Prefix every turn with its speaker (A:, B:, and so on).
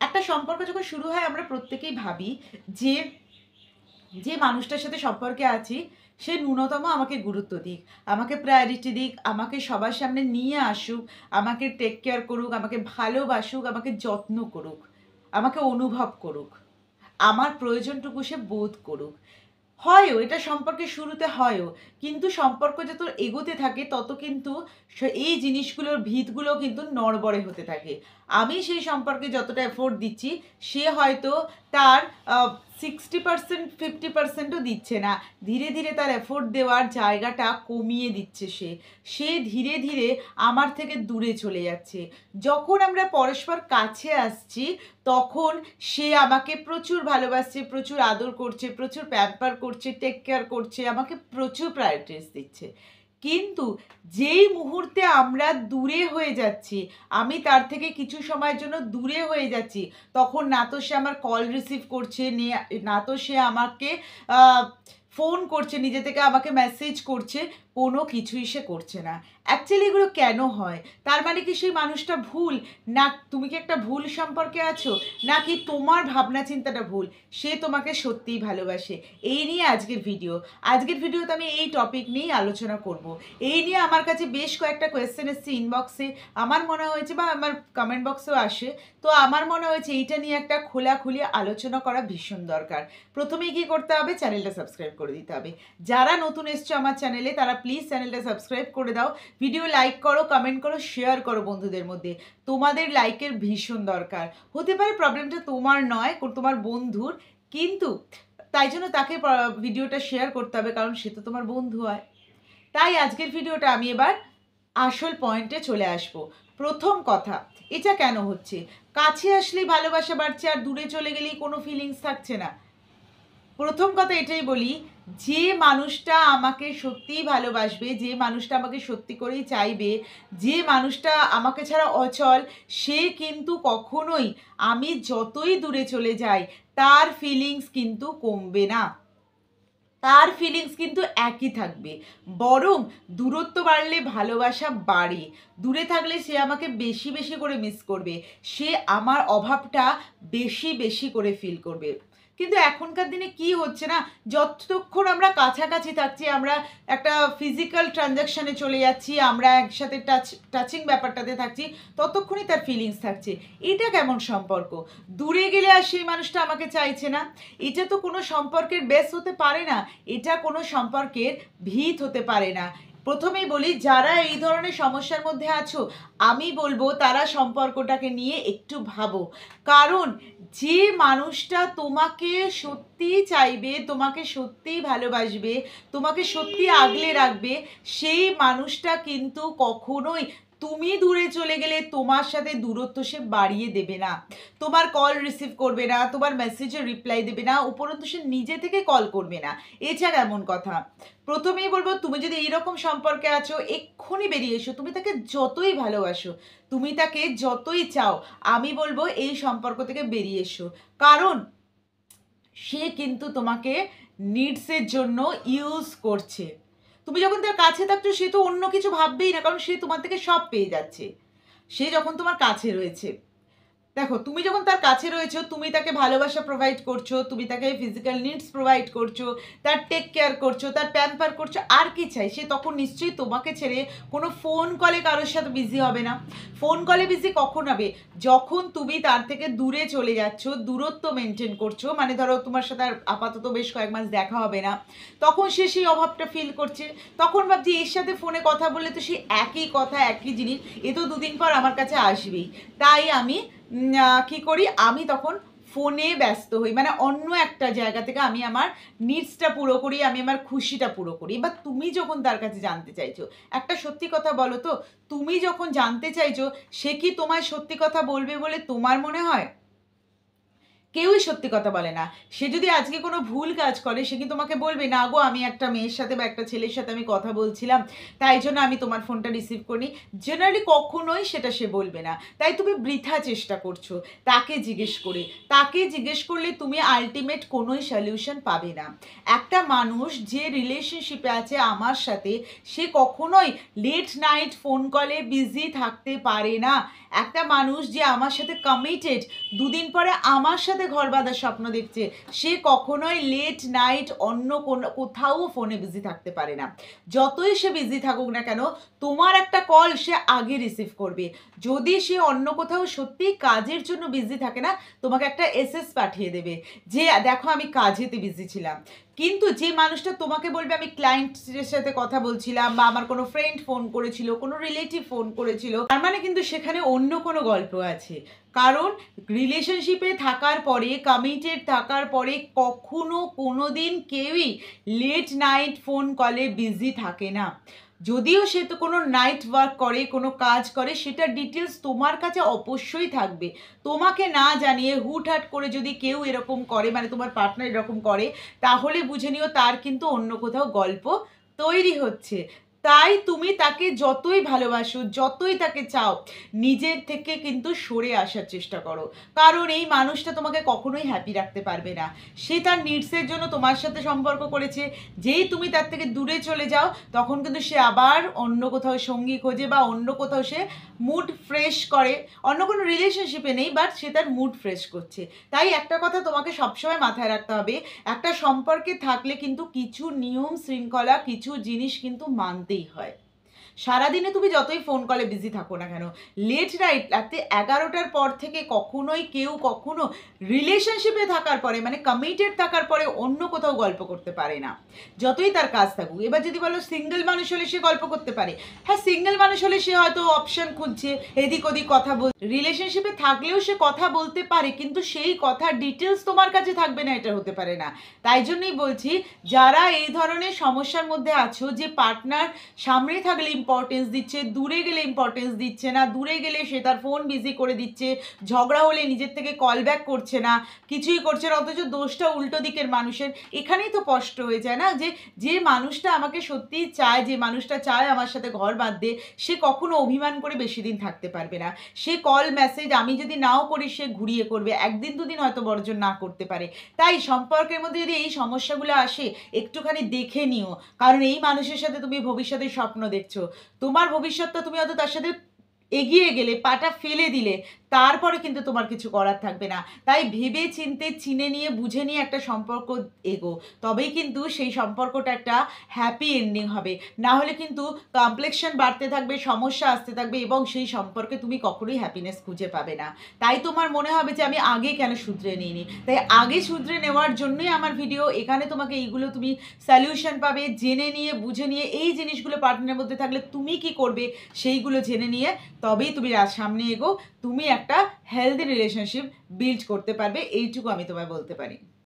A: একটা সম্পর্ক যখন শুরু হয় আমরা প্রত্যেকেই ভাবি যে যে মানুষটার সাথে সম্পর্কে আছি সে ন্যূনতম আমাকে গুরুত্ব দিক, আমাকে প্রায়োরিটি দিক, আমাকে সবার সামনে নিয়ে আসুক, আমাকে টেক কেয়ার করুক, আমাকে ভালোবাসুক, আমাকে যত্ন করুক, আমাকে অনুভব করুক, আমার প্রয়োজনটুকু সে বোধ করুক। হয়ও, এটা সম্পর্কের শুরুতে হয়ও, কিন্তু সম্পর্ক যত এগোতে থাকে তত কিন্তু এই জিনিসগুলোর ভিতগুলো কিন্তু নড়বড়ে হতে থাকে। আমি সেই সম্পর্কে যতটা এফোর্ট দিচ্ছি সে হয়তো তার 60% 50%ও দিচ্ছে না। ধীরে ধীরে তার এফোর্ট দেওয়ার জায়গাটা কমিয়ে দিচ্ছে সে ধীরে ধীরে আমার থেকে দূরে চলে যাচ্ছে। যখন আমরা পরস্পর কাছে আসছি তখন সে আমাকে প্রচুর ভালোবাসছে, প্রচুর আদর করছে, প্রচুর প্যাম্পার করছে, টেক কেয়ার করছে, আমাকে প্রচুর প্রায়োরিটিস দিচ্ছে। কিন্তু যেই মুহূর্তে আমরা দূরে হয়ে যাচ্ছি, আমি তার থেকে কিছু সময়ের জন্য দূরে হয়ে যাচ্ছি, তখন না তো সে আমার কল রিসিভ করছে, না তো সে আমাকে ফোন করছে, নিজে থেকে আমাকে মেসেজ করছে, কোনো কিছুই সে করছে না। অ্যাকচুয়ালি এগুলো কেন হয়? তার মানে কি সেই মানুষটা ভুল? না তুমি কি একটা ভুল সম্পর্কে আছো? নাকি তোমার ভাবনা চিন্তাটা ভুল? সে তোমাকে সত্যিই ভালোবাসে। এই নিয়ে আজকের ভিডিওতে আমি এই টপিক নিয়েই আলোচনা করব। এই নিয়ে আমার কাছে বেশ কয়েকটা কোয়েশ্চেন এসছে ইনবক্সে, আমার মনে হয়েছে, বা আমার কমেন্ট বক্সেও আসে। তো আমার মনে হয়েছে এইটা নিয়ে একটা খোলাখুলি আলোচনা করা ভীষণ দরকার। প্রথমেই কী করতে হবে? চ্যানেলটা সাবস্ক্রাইব করে দিতে হবে। যারা নতুন এসছো আমার চ্যানেলে তারা প্লিজ চ্যানেলটা সাবস্ক্রাইব করে দাও, ভিডিও লাইক করো, কমেন্ট করো, শেয়ার করো বন্ধুদের মধ্যে। তোমাদের লাইকের ভীষণ দরকার। হতে পারে প্রবলেমটা তোমার নয়, তোমার বন্ধুর, কিন্তু তাই জন্য তাকে ভিডিওটা শেয়ার করতে হবে, কারণ সে তো তোমার বন্ধু হয়। তাই আজকের ভিডিওটা আমি এবার আসল পয়েন্টে চলে আসব। প্রথম কথা, এটা কেন হচ্ছে? কাছে আসলেই ভালোবাসা বাড়ছে আর দূরে চলে গেলেই কোনো ফিলিংস থাকছে না। প্রথম কথা এটাই বলি, যে মানুষটা আমাকে সত্যিই ভালোবাসবে, যে মানুষটা আমাকে সত্যি করেই চাইবে, যে মানুষটা আমাকে ছাড়া অচল, সে কিন্তু কখনোই আমি যতই দূরে চলে যাই তার ফিলিংস কিন্তু কমবে না, তার ফিলিংস কিন্তু একই থাকবে। বরং দূরত্ব বাড়লে ভালোবাসা বাড়ে। দূরে থাকলে সে আমাকে বেশি বেশি করে মিস করবে, সে আমার অভাবটা বেশি বেশি করে ফিল করবে। কিন্তু এখনকার দিনে কি হচ্ছে না, যতক্ষণ আমরা কাছাকাছি থাকছি, আমরা একটা ফিজিক্যাল ট্রানজ্যাকশানে চলে যাচ্ছি, আমরা একসাথে টাচিং ব্যাপারটাতে থাকছি, ততক্ষণই তার ফিলিংস থাকছে। এটা কেমন সম্পর্ক? দূরে গেলে আর সেই মানুষটা আমাকে চাইছে না, এটা তো কোনো সম্পর্কের বেস হতে পারে না, এটা কোনো সম্পর্কের ভিত হতে পারে না। প্রথমেই বলি, যারা এই ধরনের সমস্যার মধ্যে আছো, আমি বলবো তারা সম্পর্কটাকে নিয়ে একটু ভাবো। কারণ যে মানুষটা তোমাকে সত্যিই চাইবে, তোমাকে সত্যিই ভালোবাসবে, তোমাকে সত্যি আগলে রাখবে, সেই মানুষটা কিন্তু কখনোই তুমি দূরে চলে গেলে তোমার সাথে দূরত্ব সে বাড়িয়ে দেবে না। তোমার কল রিসিভ করবে না, তোমার মেসেজের রিপ্লাই দেবে না, উপরন্তু সে নিজে থেকে কল করবে না। এছাড়া এমন কথা, প্রথমেই বলবো, তুমি যদি এইরকম সম্পর্কে আছো এক্ষুনি বেরিয়ে এসো। তুমি তাকে যতই ভালোবাসো, তুমি তাকে যতই চাও, আমি বলবো এই সম্পর্ক থেকে বেরিয়ে এসো। কারণ সে কিন্তু তোমাকে নিডসের জন্য ইউজ করছে। তুমি যখন তার কাছে থাকছো সে তো অন্য কিছু ভাববেই না, কারণ সে তোমার থেকে সব পেয়ে যাচ্ছে। সে যখন তোমার কাছে রয়েছে, দেখো, তুমি যখন তার কাছে রয়েছো, তুমি তাকে ভালোবাসা প্রোভাইড করছো, তুমি তাকে ফিজিক্যাল নিডস প্রোভাইড করছো, তার টেক কেয়ার করছো, তার প্যাম্পার করছো, আর কি চাই? সে তখন নিশ্চয়ই তোমাকে ছেড়ে কোনো ফোন কলে কারোর সাথে বিজি হবে না। ফোন কলে বিজি কখন হবে? যখন তুমি তার থেকে দূরে চলে যাচ্ছ, দূরত্ব মেনটেন করছো, মানে ধরো তোমার সাথে আর আপাতত বেশ কয়েক মাস দেখা হবে না, তখন সে সেই অভাবটা ফিল করছে। তখন ভাবছি এর সাথে ফোনে কথা বললে তো সে একই কথা, একই জিনিস, এ তো দুদিন পর আমার কাছে আসবেই। তাই আমি কী করি, আমি তখন ফোনে ব্যস্ত হই, মানে অন্য একটা জায়গা থেকে আমি আমার নিডসটা পুরো করি, আমি আমার খুশিটা পুরো করি। বা তুমি যখন তার কাছে জানতে চাইছো, একটা সত্যি কথা বলো তো, তুমি যখন জানতে চাইছো সে কি তোমায় সত্যি কথা বলবে বলে তোমার মনে হয়? কেউই সত্যি কথা বলে না। সে যদি আজকে কোনো ভুল কাজ করে সে কি তোমাকে বলবে, "না গো আমি একটা মেয়ের সাথে বা একটা ছেলের সাথে আমি কথা বলছিলাম, তাই জন্য আমি তোমার ফোনটা রিসিভ করিনি।" জেনারেলি কখনোই সেটা সে বলবে না। তাই তুমি বৃথা চেষ্টা করছো তাকে জিজ্ঞেস করে। তাকে জিজ্ঞেস করলে তুমি আল্টিমেট কোনোই সলিউশন পাবে না। একটা মানুষ যে রিলেশনশিপে আছে আমার সাথে, সে কখনোই লেট নাইট ফোন কলে বিজি থাকতে পারে না। একটা মানুষ যে আমার সাথে কমিটেড, দুদিন পরে আমার সাথে ঘর বাঁধার স্বপ্ন দেখছে, সে কখনোই লেট নাইট অন্য কোথাও ফোনে বিজি থাকতে পারে না। যতই সে বিজি থাকুক না কেন, তোমার একটা কল সে আগে রিসিভ করবে। যদি সে অন্য কোথাও সত্যিই কাজের জন্য বিজি থাকে না, তোমাকে একটা এসএস পাঠিয়ে দেবে যে দেখো আমি কাজেতে বিজি ছিলাম। কিন্তু যে মানুষটা তোমাকে বলবে আমি ক্লায়েন্টের সাথে কথা বলছিলাম, বা আমার কোনো ফ্রেন্ড ফোন করেছিল, কোনো রিলেটিভ ফোন করেছিল, তার মানে কিন্তু সেখানে অন্য কোনো গল্প আছে। কারণ রিলেশনশিপে থাকার পরে, কমিটেড থাকার পরে কখনো কোনো দিন কেউই লেট নাইট ফোন কলে বিজি থাকে না। যদিও সে তো কোনো নাইট ওয়ার্ক করে, কোনো কাজ করে, সেটার ডিটেলস তোমার কাছে অবশ্যই থাকবে। তোমাকে না জানিয়ে হুটহাট করে যদি কেউ এরকম করে, মানে তোমার পার্টনার এরকম করে, তাহলে বুঝে নিও তার কিন্তু অন্য কোথাও গল্প তৈরি হচ্ছে। তাই তুমি তাকে যতই ভালোবাসো, যতই তাকে চাও, নিজের থেকে কিন্তু সরে আসার চেষ্টা করো। কারণ এই মানুষটা তোমাকে কখনোই হ্যাপি রাখতে পারবে না। সে তার নিডসের জন্য তোমার সাথে সম্পর্ক করেছে। যেই তুমি তার থেকে দূরে চলে যাও, তখন কিন্তু সে আবার অন্য কোথাও সঙ্গী খোঁজে, বা অন্য কোথাও সে মুড ফ্রেশ করে। অন্য কোনো রিলেশনশিপে নেই, বাট সে তার মুড ফ্রেশ করছে। তাই একটা কথা তোমাকে সবসময় মাথায় রাখতে হবে, একটা সম্পর্কে থাকলে কিন্তু কিছু নিয়ম শৃঙ্খলা, কিছু জিনিস কিন্তু মানতেই হয়। সারাদিনে তুমি যতই ফোন কলে বিজি থাকো না কেন, লেট নাইট রাতে 11টার পর থেকে কখনোই কেউ কখনো রিলেশনশিপে থাকার পরে, মানে কমিটেড থাকার পরে অন্য কোথাও গল্প করতে পারে না, যতই তার কাজ থাকুক। এবার যদি বলো সিঙ্গেল মানুষ হলে সে গল্প করতে পারে, হ্যাঁ সিঙ্গেল মানুষ হলে সে হয়তো অপশন খুঁজছে, এদিক ওদিক কথা বল। রিলেশনশিপে থাকলেও সে কথা বলতে পারে, কিন্তু সেই কথার ডিটেলস তোমার কাছে থাকবে না, এটা হতে পারে না। তাই জন্যই বলছি, যারা এই ধরনের সমস্যার মধ্যে আছো, যে পার্টনার সামনে থাকলে ইম্পর্টেন্স দিচ্ছে, দূরে গেলে ইম্পর্টেন্স দিচ্ছে না, দূরে গেলে সে তার ফোন বিজি করে দিচ্ছে, ঝগড়া হলে নিজের থেকে কল ব্যাক করছে না, কিছুই করছে না, অথচ দোষটা উল্টো দিকের মানুষের। এখানেই তো কষ্ট হয়ে যায় না, যে যে মানুষটা আমাকে সত্যিই চায়, যে মানুষটা চায় আমার সাথে ঘর বাঁধতে, সে কখনো অভিমান করে বেশি দিন থাকতে পারবে না। সে কল মেসেজ আমি যদি নাও করি সে ঘুরিয়ে করবে, একদিন দুদিন হয়তো বর্জন না করতে পারে। তাই সম্পর্কের মধ্যে যদি এই সমস্যাগুলো আসে, একটুখানি দেখে নিও। কারণ এই মানুষের সাথে তুমি ভবিষ্যতে স্বপ্ন দেখছো, তোমার ভবিষ্যৎটা তুমি হয়তো তার সাথে এগিয়ে গেলে, পাটা ফেলে দিলে, তারপরে কিন্তু তোমার কিছু করার থাকবে না। তাই ভেবে চিনতে, চিনে নিয়ে, বুঝে নিয়ে একটা সম্পর্ক এগো, তবেই কিন্তু সেই সম্পর্কটা একটা হ্যাপি এন্ডিং হবে। না হলে কিন্তু কমপ্লেক্সন বাড়তে থাকবে, সমস্যা আসতে থাকবে, এবং সেই সম্পর্কে তুমি কখনোই হ্যাপিনেস খুঁজে পাবে না। তাই তোমার মনে হবে যে আমি আগে কেন শুধরে নিইনি। তাই আগে শুধরে নেওয়ার জন্যই আমার ভিডিও। এখানে তোমাকে এইগুলো তুমি সলিউশন পাবে, জেনে নিয়ে, বুঝে নিয়ে, এই জিনিসগুলো পার্টনারের মধ্যে থাকলে তুমি কি করবে সেইগুলো জেনে নিয়ে তবেই তুমি সামনে এগো, তুমি একটা হেলদি রিলেশনশিপ বিল্ড করতে পারবে, এইটুকু আমি তোমায় বলতে পারি।